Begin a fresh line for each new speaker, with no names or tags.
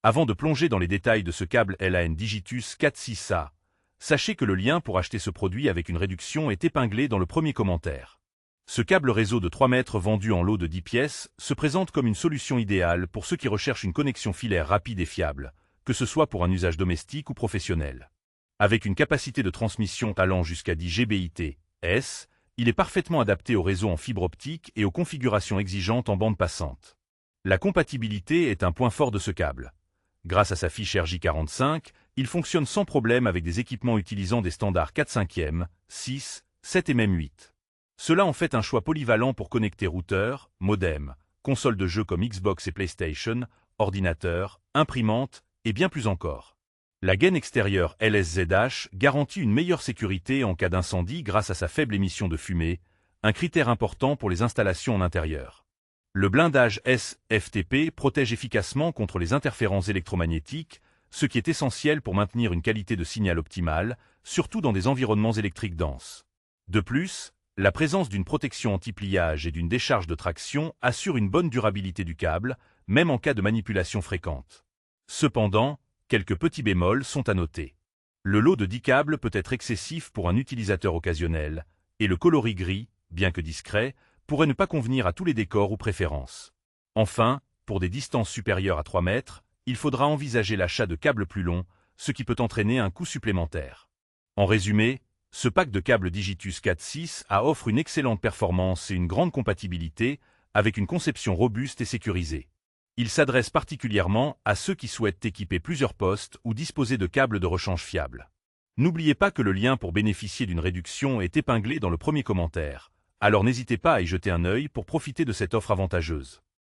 Avant de plonger dans les détails de ce câble LAN Digitus 46A, sachez que le lien pour acheter ce produit avec une réduction est épinglé dans le premier commentaire. Ce câble réseau de 3 mètres vendu en lot de 10 pièces se présente comme une solution idéale pour ceux qui recherchent une connexion filaire rapide et fiable, que ce soit pour un usage domestique ou professionnel. Avec une capacité de transmission allant jusqu'à 10 Gbps, il est parfaitement adapté aux réseaux en fibre optique et aux configurations exigeantes en bande passante. La compatibilité est un point fort de ce câble. Grâce à sa fiche RJ45, il fonctionne sans problème avec des équipements utilisant des standards 4/5e, 6, 7 et même 8. Cela en fait un choix polyvalent pour connecter routeur, modem, console de jeux comme Xbox et PlayStation, ordinateur, imprimante et bien plus encore. La gaine extérieure LSZH garantit une meilleure sécurité en cas d'incendie grâce à sa faible émission de fumée, un critère important pour les installations en intérieur. Le blindage SFTP protège efficacement contre les interférences électromagnétiques, ce qui est essentiel pour maintenir une qualité de signal optimale, surtout dans des environnements électriques denses. De plus, la présence d'une protection anti-pliage et d'une décharge de traction assure une bonne durabilité du câble, même en cas de manipulation fréquente. Cependant, quelques petits bémols sont à noter. Le lot de 10 câbles peut être excessif pour un utilisateur occasionnel, et le coloris gris, bien que discret, pourrait ne pas convenir à tous les décors ou préférences. Enfin, pour des distances supérieures à 3 mètres, il faudra envisager l'achat de câbles plus longs, ce qui peut entraîner un coût supplémentaire. En résumé, ce pack de câbles Digitus 46A offre une excellente performance et une grande compatibilité, avec une conception robuste et sécurisée. Il s'adresse particulièrement à ceux qui souhaitent équiper plusieurs postes ou disposer de câbles de rechange fiables. N'oubliez pas que le lien pour bénéficier d'une réduction est épinglé dans le premier commentaire. Alors n'hésitez pas à y jeter un œil pour profiter de cette offre avantageuse.